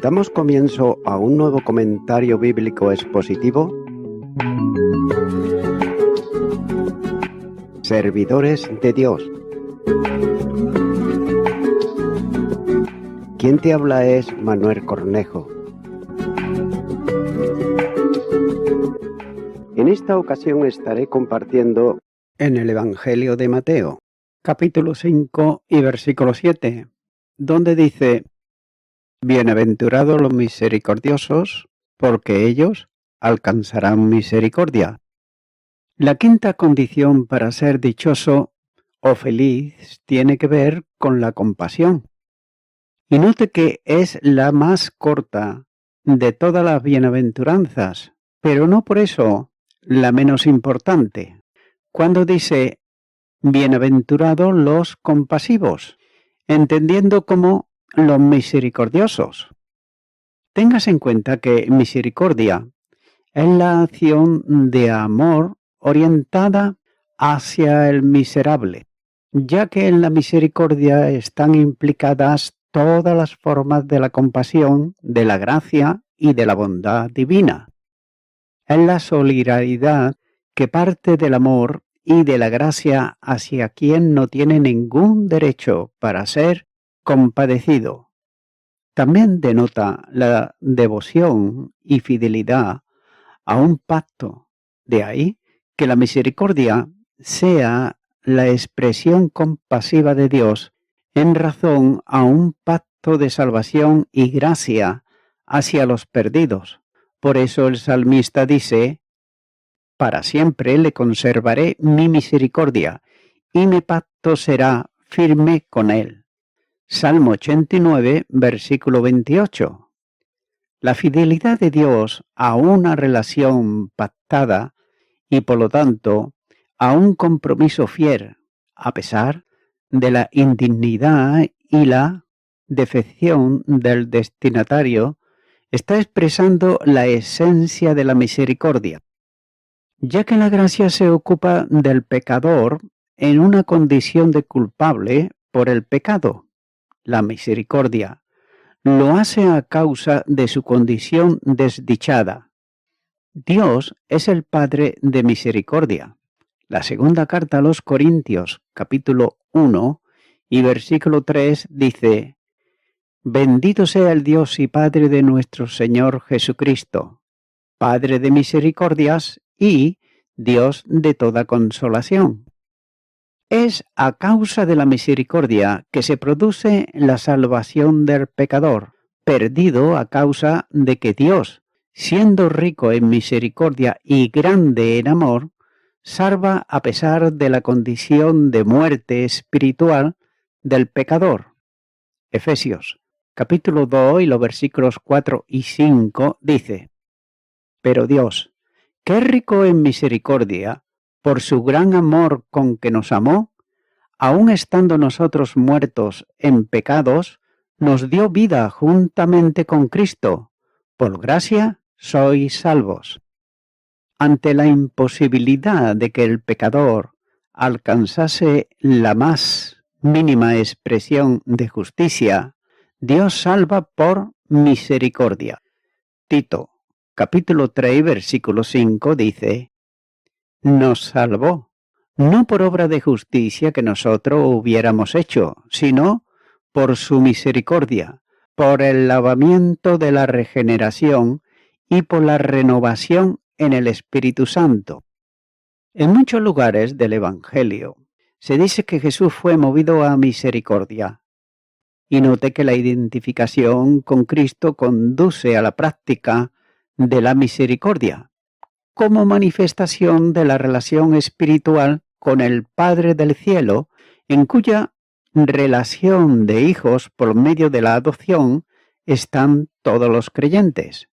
Damos comienzo a un nuevo comentario bíblico expositivo. Servidores de Dios. Quien te habla es Manuel Cornejo. En esta ocasión estaré compartiendo en el Evangelio de Mateo, capítulo 5 y versículo 7, donde dice: Bienaventurados los misericordiosos, porque ellos alcanzarán misericordia. La quinta condición para ser dichoso o feliz tiene que ver con la compasión. Y note que es la más corta de todas las bienaventuranzas, pero no por eso la menos importante. Cuando dice bienaventurados los compasivos, entendiendo como los misericordiosos. Tengas en cuenta que misericordia es la acción de amor orientada hacia el miserable, ya que en la misericordia están implicadas todas las formas de la compasión, de la gracia y de la bondad divina. Es la solidaridad que parte del amor y de la gracia hacia quien no tiene ningún derecho para ser compadecido. También denota la devoción y fidelidad a un pacto. De ahí que la misericordia sea la expresión compasiva de Dios en razón a un pacto de salvación y gracia hacia los perdidos. Por eso el salmista dice: para siempre le conservaré mi misericordia, y mi pacto será firme con él. Salmo 89, versículo 28. La fidelidad de Dios a una relación pactada y por lo tanto a un compromiso fiel, a pesar de la indignidad y la defección del destinatario, está expresando la esencia de la misericordia, ya que la gracia se ocupa del pecador en una condición de culpable por el pecado. La misericordia lo hace a causa de su condición desdichada. Dios es el Padre de misericordia. La segunda carta a los Corintios, capítulo 1 y versículo 3 dice: Bendito sea el Dios y Padre de nuestro Señor Jesucristo, Padre de misericordias y Dios de toda consolación. Es a causa de la misericordia que se produce la salvación del pecador, perdido a causa de que Dios, siendo rico en misericordia y grande en amor, salva a pesar de la condición de muerte espiritual del pecador. Efesios, capítulo 2 y los versículos 4 y 5 dice: Pero Dios, que es rico en misericordia, por su gran amor con que nos amó, aun estando nosotros muertos en pecados, nos dio vida juntamente con Cristo. Por gracia sois salvos. Ante la imposibilidad de que el pecador alcanzase la más mínima expresión de justicia, Dios salva por misericordia. Tito, capítulo 3, versículo 5 dice: Nos salvó, no por obra de justicia que nosotros hubiéramos hecho, sino por su misericordia, por el lavamiento de la regeneración y por la renovación en el Espíritu Santo. En muchos lugares del Evangelio se dice que Jesús fue movido a misericordia. Y note que la identificación con Cristo conduce a la práctica de la misericordia, como manifestación de la relación espiritual con el Padre del Cielo, en cuya relación de hijos por medio de la adopción están todos los creyentes.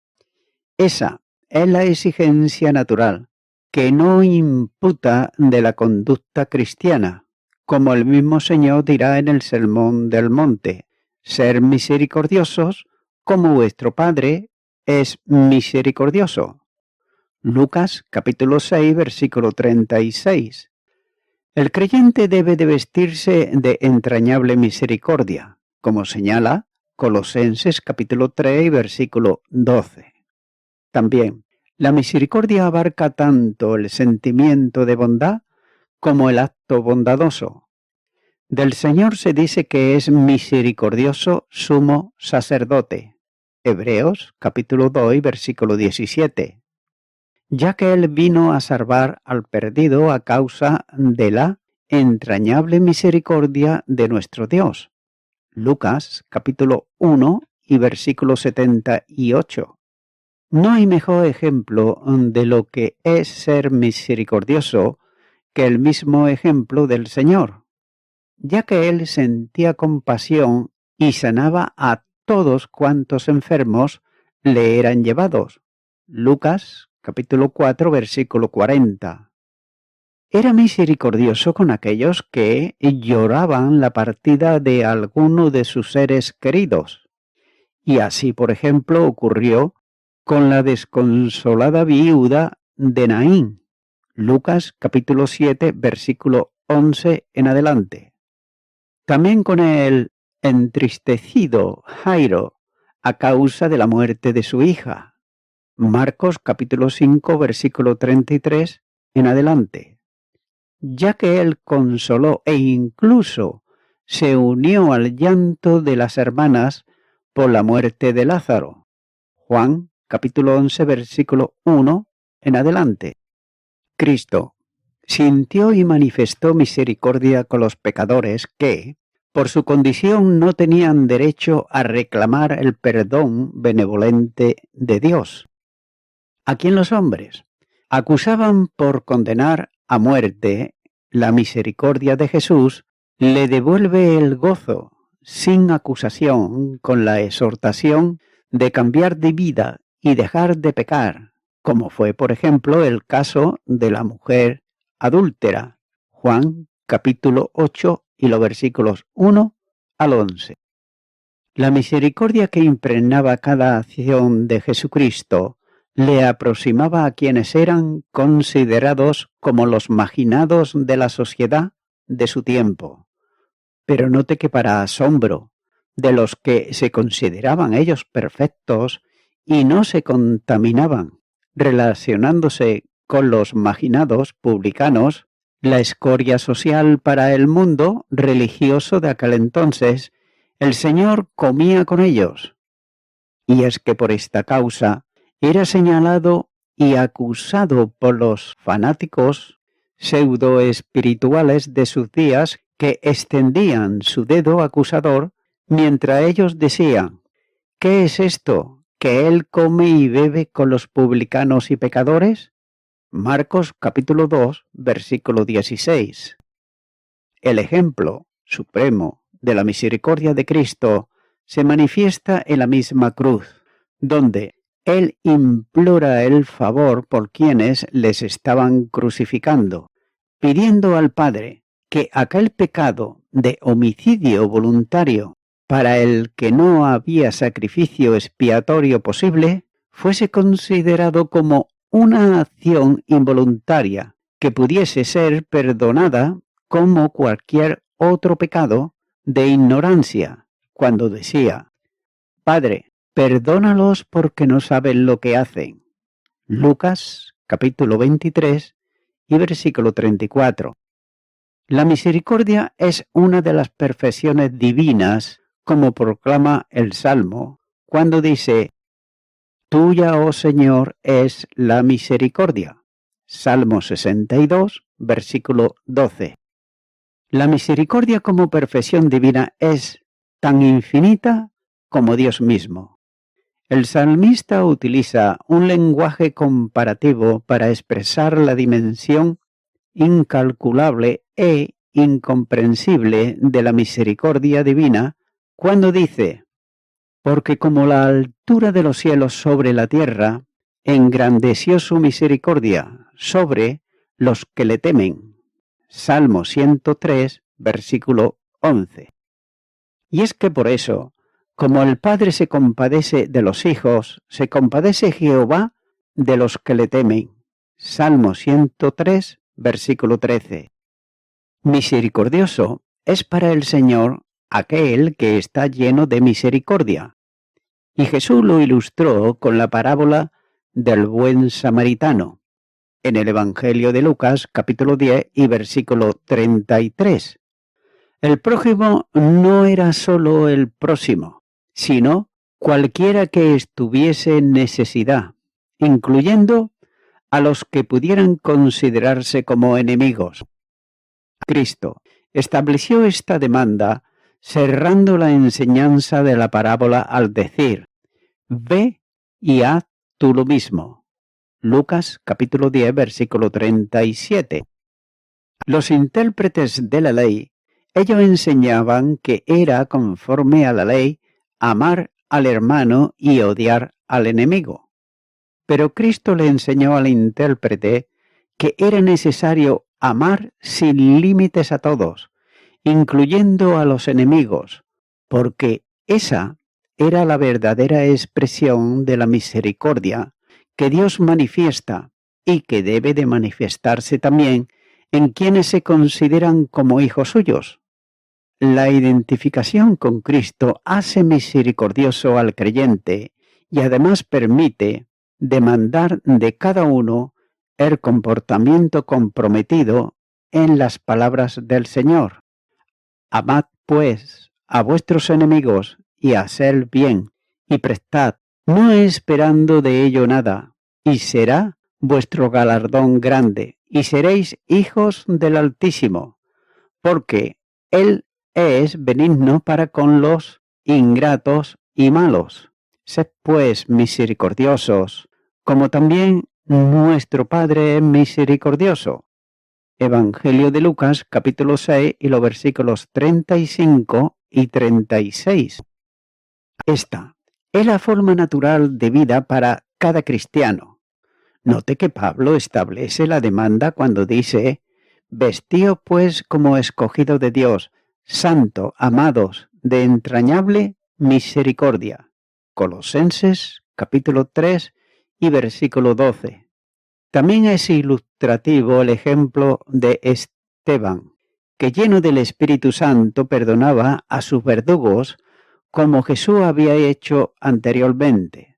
Esa es la exigencia natural, que no imputa de la conducta cristiana, como el mismo Señor dirá en el Sermón del Monte: ser misericordiosos como vuestro Padre es misericordioso. Lucas capítulo 6, versículo 36. El creyente debe de vestirse de entrañable misericordia, como señala Colosenses capítulo 3 y versículo 12. También, la misericordia abarca tanto el sentimiento de bondad como el acto bondadoso. Del Señor se dice que es misericordioso sumo sacerdote. Hebreos capítulo 2 y versículo 17. Ya que Él vino a salvar al perdido a causa de la entrañable misericordia de nuestro Dios. Lucas capítulo 1 y versículo 78. No hay mejor ejemplo de lo que es ser misericordioso que el mismo ejemplo del Señor, ya que Él sentía compasión y sanaba a todos cuantos enfermos le eran llevados. Lucas capítulo 4 versículo 40. Era misericordioso con aquellos que lloraban la partida de alguno de sus seres queridos. Y así, por ejemplo, ocurrió con la desconsolada viuda de Naín. Lucas capítulo 7 versículo 11 en adelante. También con el entristecido Jairo a causa de la muerte de su hija. Marcos capítulo 5 versículo 33 en adelante. Ya que él consoló e incluso se unió al llanto de las hermanas por la muerte de Lázaro. Juan capítulo 11 versículo 1 en adelante. Cristo sintió y manifestó misericordia con los pecadores que, por su condición, no tenían derecho a reclamar el perdón benevolente de Dios. ¿A quién los hombres acusaban por condenar a muerte? La misericordia de Jesús le devuelve el gozo sin acusación con la exhortación de cambiar de vida y dejar de pecar, como fue, por ejemplo, el caso de la mujer adúltera, Juan capítulo 8 y los versículos 1 al 11. La misericordia que impregnaba cada acción de Jesucristo le aproximaba a quienes eran considerados como los marginados de la sociedad de su tiempo. Pero note que para asombro de los que se consideraban ellos perfectos y no se contaminaban, relacionándose con los marginados publicanos, la escoria social para el mundo religioso de aquel entonces, el Señor comía con ellos. Y es que por esta causa era señalado y acusado por los fanáticos pseudoespirituales de sus días que extendían su dedo acusador mientras ellos decían: ¿qué es esto, que él come y bebe con los publicanos y pecadores? Marcos capítulo 2, versículo 16. El ejemplo supremo de la misericordia de Cristo se manifiesta en la misma cruz, donde Él implora el favor por quienes les estaban crucificando, pidiendo al Padre que aquel pecado de homicidio voluntario para el que no había sacrificio expiatorio posible fuese considerado como una acción involuntaria que pudiese ser perdonada como cualquier otro pecado de ignorancia, cuando decía: Padre, perdónalos porque no saben lo que hacen. Lucas capítulo 23 y versículo 34. La misericordia es una de las perfecciones divinas, como proclama el Salmo, cuando dice: Tuya, oh Señor, es la misericordia. Salmo 62, versículo 12. La misericordia como perfección divina es tan infinita como Dios mismo. El salmista utiliza un lenguaje comparativo para expresar la dimensión incalculable e incomprensible de la misericordia divina cuando dice: porque como la altura de los cielos sobre la tierra, engrandeció su misericordia sobre los que le temen. Salmo 103, versículo 11. Y es que por eso, como el Padre se compadece de los hijos, se compadece Jehová de los que le temen. Salmo 103, versículo 13. Misericordioso es para el Señor aquel que está lleno de misericordia. Y Jesús lo ilustró con la parábola del buen samaritano, en el Evangelio de Lucas, capítulo 10 y versículo 33. El prójimo no era solo el próximo, sino cualquiera que estuviese en necesidad, incluyendo a los que pudieran considerarse como enemigos. Cristo estableció esta demanda cerrando la enseñanza de la parábola al decir: ve y haz tú lo mismo. Lucas capítulo 10, versículo 37. Los intérpretes de la ley, ellos enseñaban que era conforme a la ley amar al hermano y odiar al enemigo. Pero Cristo le enseñó al intérprete que era necesario amar sin límites a todos, incluyendo a los enemigos, porque esa era la verdadera expresión de la misericordia que Dios manifiesta y que debe de manifestarse también en quienes se consideran como hijos suyos. La identificación con Cristo hace misericordioso al creyente y además permite demandar de cada uno el comportamiento comprometido en las palabras del Señor. Amad, pues, a vuestros enemigos y haced bien, y prestad, no esperando de ello nada, y será vuestro galardón grande, y seréis hijos del Altísimo, porque Él es benigno para con los ingratos y malos. Sed pues misericordiosos, como también nuestro Padre es misericordioso. Evangelio de Lucas, capítulo 6 y los versículos 35 y 36. Esta es la forma natural de vida para cada cristiano. Note que Pablo establece la demanda cuando dice: vestíos pues como escogido de Dios, santo, amados, de entrañable misericordia. Colosenses, capítulo 3 y versículo 12. También es ilustrativo el ejemplo de Esteban, que lleno del Espíritu Santo perdonaba a sus verdugos como Jesús había hecho anteriormente,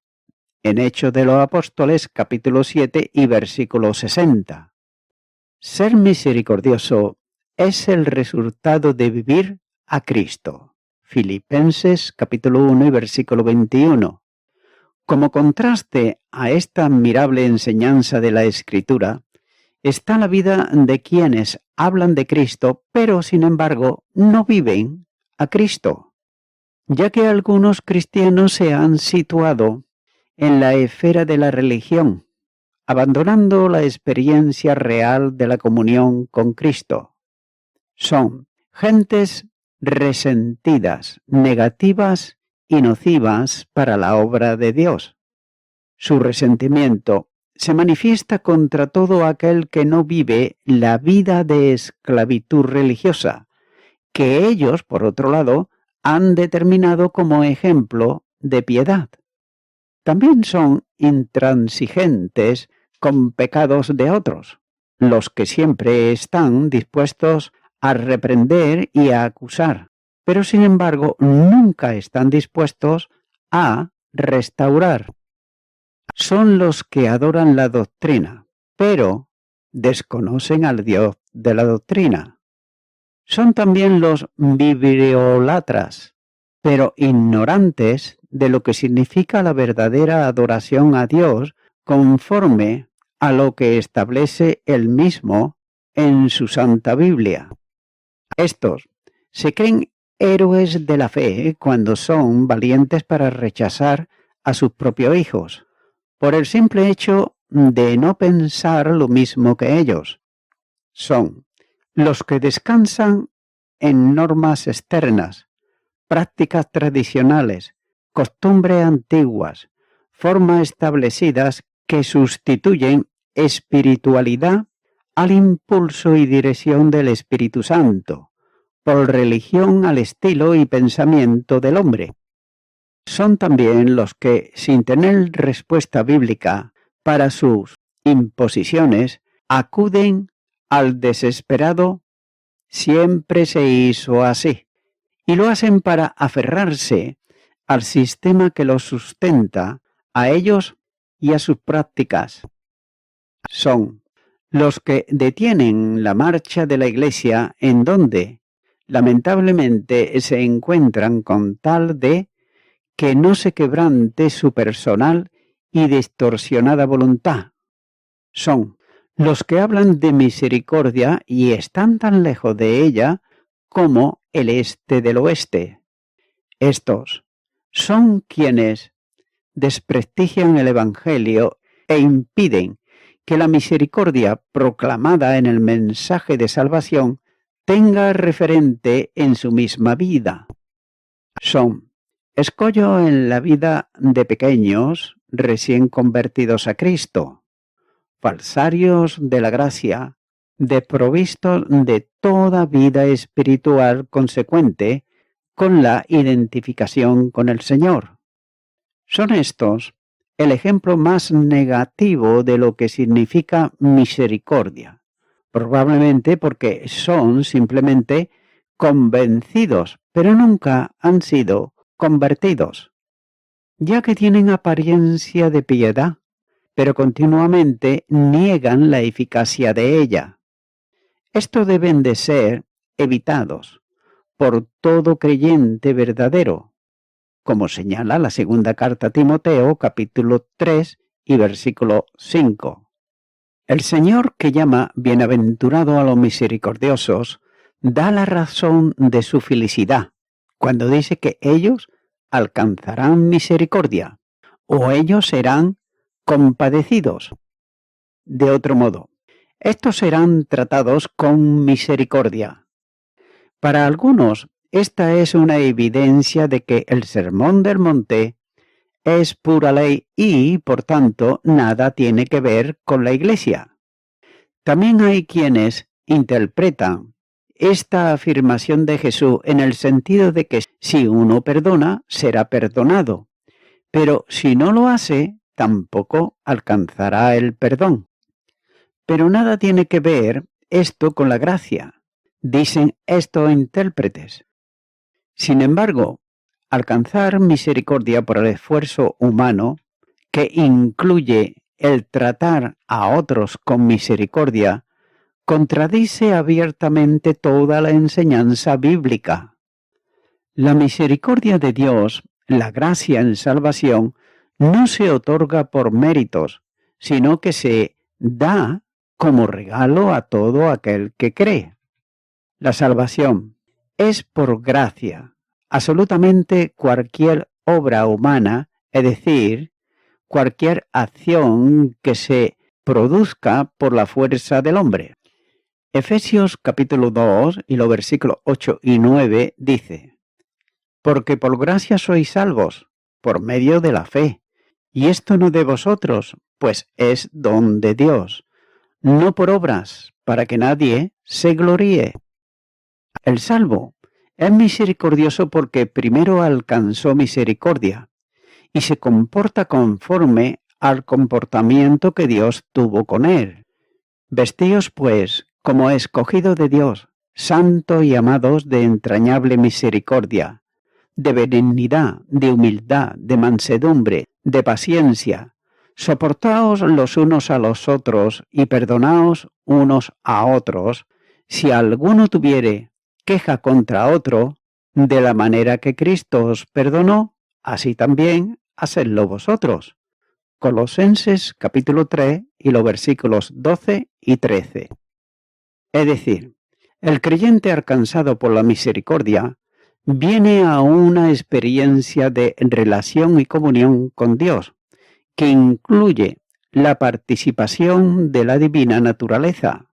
en Hechos de los Apóstoles capítulo 7 y versículo 60. Ser misericordioso es el resultado de vivir a Cristo. Filipenses capítulo 1 y versículo 21. Como contraste a esta admirable enseñanza de la Escritura, está la vida de quienes hablan de Cristo, pero sin embargo no viven a Cristo, ya que algunos cristianos se han situado en la esfera de la religión, abandonando la experiencia real de la comunión con Cristo. Son gentes resentidas, negativas y nocivas para la obra de Dios. Su resentimiento se manifiesta contra todo aquel que no vive la vida de esclavitud religiosa, que ellos, por otro lado, han determinado como ejemplo de piedad. También son intransigentes con pecados de otros, los que siempre están dispuestos a reprender y a acusar, pero sin embargo nunca están dispuestos a restaurar. Son los que adoran la doctrina, pero desconocen al Dios de la doctrina. Son también los bibliolatras, pero ignorantes de lo que significa la verdadera adoración a Dios conforme a lo que establece Él mismo en su Santa Biblia. Estos se creen héroes de la fe cuando son valientes para rechazar a sus propios hijos, por el simple hecho de no pensar lo mismo que ellos. Son los que descansan en normas externas, prácticas tradicionales, costumbres antiguas, formas establecidas que sustituyen espiritualidad al impulso y dirección del Espíritu Santo, por religión al estilo y pensamiento del hombre. Son también los que, sin tener respuesta bíblica para sus imposiciones, acuden al desesperado Siempre se hizo así. Y lo hacen para aferrarse al sistema que los sustenta, a ellos y a sus prácticas. Son los que detienen la marcha de la Iglesia en donde, lamentablemente, se encuentran con tal de que no se quebrante su personal y distorsionada voluntad. Son los que hablan de misericordia y están tan lejos de ella como el este del oeste. Estos son quienes desprestigian el Evangelio e impiden que la misericordia proclamada en el mensaje de salvación tenga referente en su misma vida. Son escollo en la vida de pequeños recién convertidos a Cristo, falsarios de la gracia, desprovistos de toda vida espiritual consecuente con la identificación con el Señor. Son estos el ejemplo más negativo de lo que significa misericordia, probablemente porque son simplemente convencidos, pero nunca han sido convertidos, ya que tienen apariencia de piedad, pero continuamente niegan la eficacia de ella. Esto deben de ser evitados por todo creyente verdadero, como señala la segunda carta a Timoteo, capítulo 3 y versículo 5. El Señor, que llama bienaventurado a los misericordiosos, da la razón de su felicidad cuando dice que ellos alcanzarán misericordia o ellos serán compadecidos. De otro modo, estos serán tratados con misericordia. Para algunos, esta es una evidencia de que el Sermón del Monte es pura ley y, por tanto, nada tiene que ver con la Iglesia. También hay quienes interpretan esta afirmación de Jesús en el sentido de que si uno perdona, será perdonado, pero si no lo hace, tampoco alcanzará el perdón. Pero nada tiene que ver esto con la gracia, dicen estos intérpretes. Sin embargo, alcanzar misericordia por el esfuerzo humano, que incluye el tratar a otros con misericordia, contradice abiertamente toda la enseñanza bíblica. La misericordia de Dios, la gracia en salvación, no se otorga por méritos, sino que se da como regalo a todo aquel que cree. La salvación es por gracia. Absolutamente cualquier obra humana, es decir, cualquier acción que se produzca por la fuerza del hombre. Efesios capítulo 2 y los versículos 8 y 9 dice: porque por gracia sois salvos, por medio de la fe, y esto no de vosotros, pues es don de Dios, no por obras, para que nadie se gloríe. El salvo es misericordioso porque primero alcanzó misericordia y se comporta conforme al comportamiento que Dios tuvo con él. Vestíos, pues, como escogidos de Dios, santos y amados de entrañable misericordia, de benignidad, de humildad, de mansedumbre, de paciencia. Soportaos los unos a los otros y perdonaos unos a otros, si alguno tuviere queja contra otro, de la manera que Cristo os perdonó, así también hacedlo vosotros. Colosenses capítulo 3 y los versículos 12 y 13. Es decir, el creyente alcanzado por la misericordia viene a una experiencia de relación y comunión con Dios, que incluye la participación de la divina naturaleza.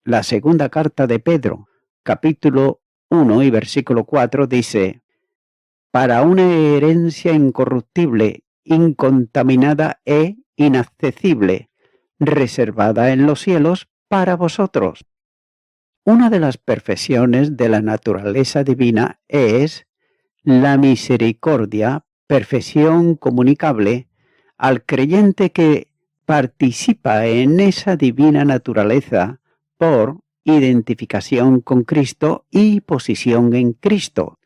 La segunda carta de Pedro, capítulo 1 y versículo 4 dice: para una herencia incorruptible, incontaminada e inaccesible, reservada en los cielos para vosotros. Una de las perfecciones de la naturaleza divina es la misericordia, perfección comunicable al creyente que participa en esa divina naturaleza por identificación con Cristo y posición en Cristo,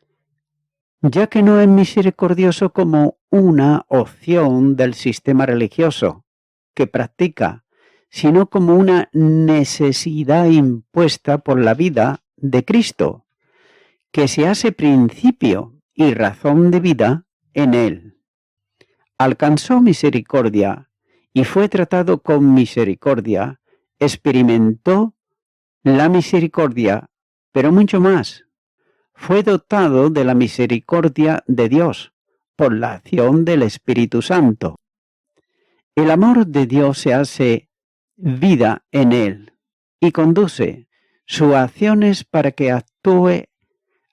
ya que no es misericordioso como una opción del sistema religioso que practica, sino como una necesidad impuesta por la vida de Cristo, que se hace principio y razón de vida en él. Alcanzó misericordia y fue tratado con misericordia, experimentó la misericordia, pero mucho más. Fue dotado de la misericordia de Dios por la acción del Espíritu Santo. El amor de Dios se hace vida en él y conduce sus acciones para que actúe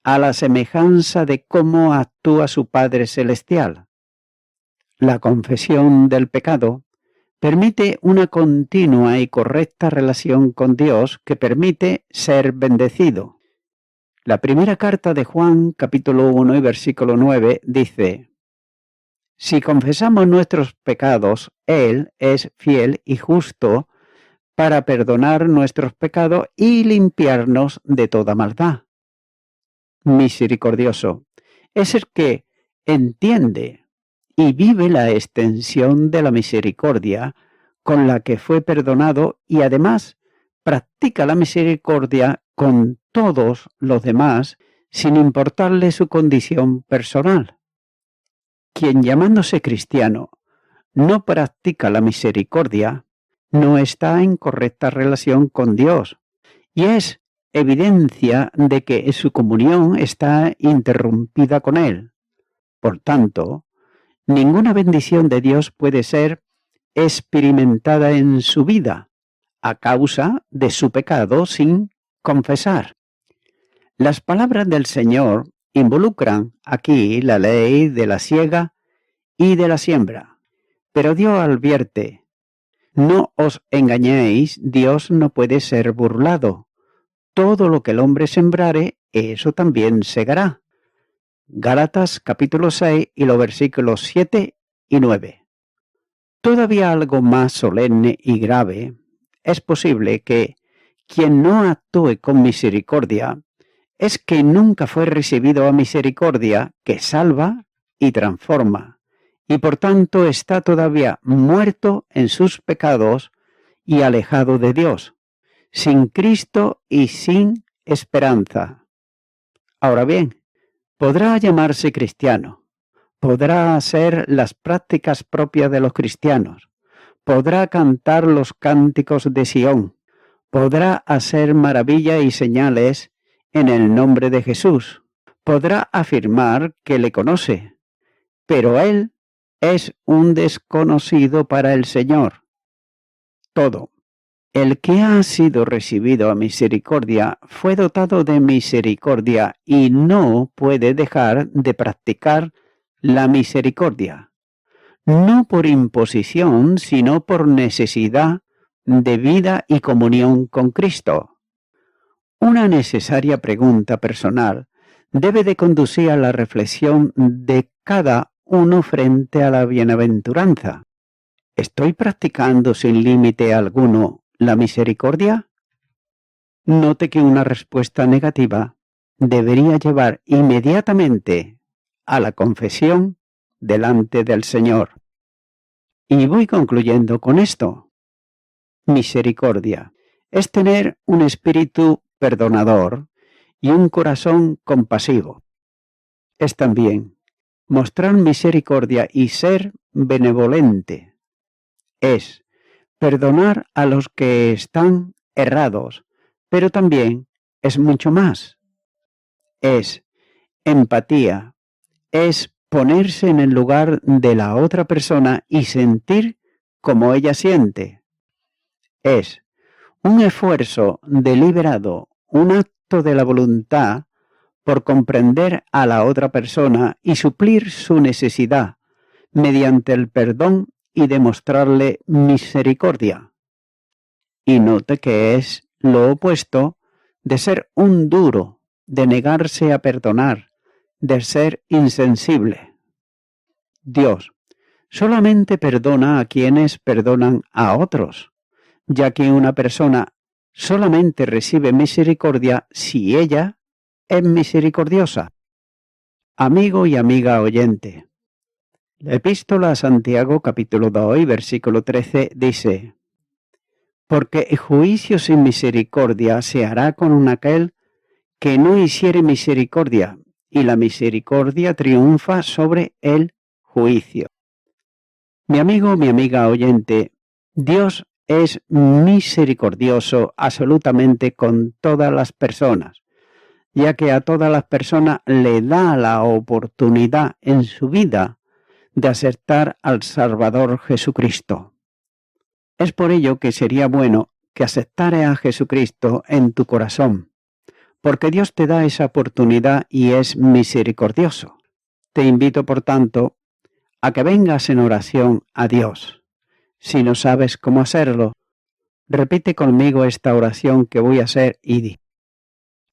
a la semejanza de cómo actúa su Padre Celestial. La confesión del pecado permite una continua y correcta relación con Dios que permite ser bendecido. La primera carta de Juan, capítulo 1 y versículo 9, dice: Si confesamos nuestros pecados, Él es fiel y justo para perdonar nuestros pecados y limpiarnos de toda maldad. Misericordioso es el que entiende y vive la extensión de la misericordia con la que fue perdonado y además practica la misericordia con todos los demás sin importarle su condición personal. Quien llamándose cristiano no practica la misericordia no está en correcta relación con Dios y es evidencia de que su comunión está interrumpida con Él. Por tanto, ninguna bendición de Dios puede ser experimentada en su vida a causa de su pecado sin confesar. Las palabras del Señor involucran aquí la ley de la siega y de la siembra, pero Dios advierte: no os engañéis, Dios no puede ser burlado. Todo lo que el hombre sembrare, eso también segará. Gálatas capítulo 6 y los versículos 7 y 9. Todavía algo más solemne y grave, es posible que quien no actúe con misericordia es que nunca fue recibido a misericordia que salva y transforma, y por tanto está todavía muerto en sus pecados y alejado de Dios, sin Cristo y sin esperanza. Ahora bien, podrá llamarse cristiano, podrá hacer las prácticas propias de los cristianos, podrá cantar los cánticos de Sión, podrá hacer maravillas y señales en el nombre de Jesús, podrá afirmar que le conoce, pero él es un desconocido para el Señor. Todo el que ha sido recibido a misericordia fue dotado de misericordia y no puede dejar de practicar la misericordia, no por imposición, sino por necesidad de vida y comunión con Cristo. Una necesaria pregunta personal debe de conducir a la reflexión de cada uno frente a la bienaventuranza. ¿Estoy practicando sin límite alguno la misericordia? Note que una respuesta negativa debería llevar inmediatamente a la confesión delante del Señor. Y voy concluyendo con esto. Misericordia es tener un espíritu perdonador y un corazón compasivo. Es también mostrar misericordia y ser benevolente. Es perdonar a los que están errados, pero también es mucho más. Es empatía, es ponerse en el lugar de la otra persona y sentir como ella siente. Es un esfuerzo deliberado, un acto de la voluntad por comprender a la otra persona y suplir su necesidad mediante el perdón y demostrarle misericordia. Y note que es lo opuesto de ser un duro, de negarse a perdonar, de ser insensible. Dios solamente perdona a quienes perdonan a otros, ya que una persona solamente recibe misericordia si ella es misericordiosa. Amigo y amiga oyente, la epístola a Santiago capítulo 2 y versículo 13 dice: porque el juicio sin misericordia se hará con aquel que no hiciere misericordia, y la misericordia triunfa sobre el juicio. Mi amigo, mi amiga oyente, Dios es misericordioso absolutamente con todas las personas, ya que a todas las personas le da la oportunidad en su vida de aceptar al Salvador Jesucristo. Es por ello que sería bueno que aceptaras a Jesucristo en tu corazón, porque Dios te da esa oportunidad y es misericordioso. Te invito, por tanto, a que vengas en oración a Dios. Si no sabes cómo hacerlo, repite conmigo esta oración que voy a hacer y di: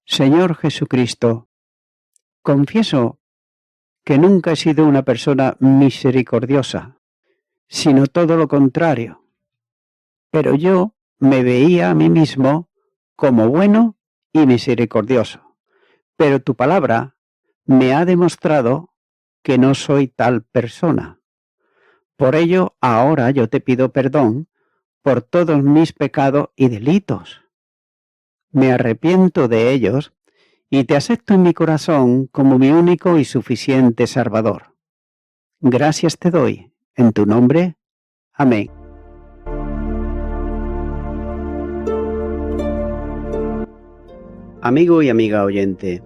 Señor Jesucristo, confieso que nunca he sido una persona misericordiosa, sino todo lo contrario. Pero yo me veía a mí mismo como bueno y misericordioso. Pero tu palabra me ha demostrado que no soy tal persona. Por ello, ahora yo te pido perdón por todos mis pecados y delitos. Me arrepiento de ellos y te acepto en mi corazón como mi único y suficiente Salvador. Gracias te doy, en tu nombre. Amén. Amigo y amiga oyente,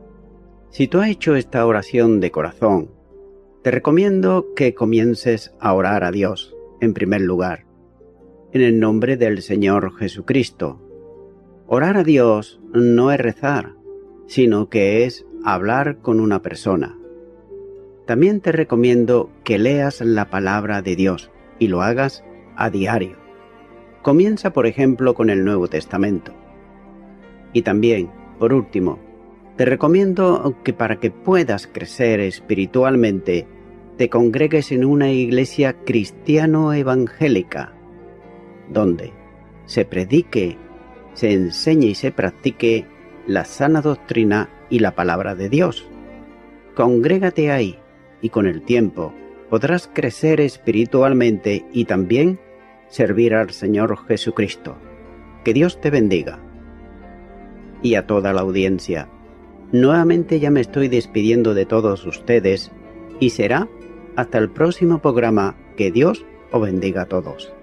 si tú has hecho esta oración de corazón, te recomiendo que comiences a orar a Dios, en primer lugar, en el nombre del Señor Jesucristo. Orar a Dios no es rezar, sino que es hablar con una persona. También te recomiendo que leas la palabra de Dios y lo hagas a diario. Comienza, por ejemplo, con el Nuevo Testamento. Y también, por último, te recomiendo que para que puedas crecer espiritualmente, te congregues en una iglesia cristiano-evangélica, donde se predique, se enseñe y se practique la sana doctrina y la palabra de Dios. Congrégate ahí y con el tiempo podrás crecer espiritualmente y también servir al Señor Jesucristo. Que Dios te bendiga. Y a toda la audiencia, nuevamente ya me estoy despidiendo de todos ustedes y será hasta el próximo programa. Que Dios os bendiga a todos.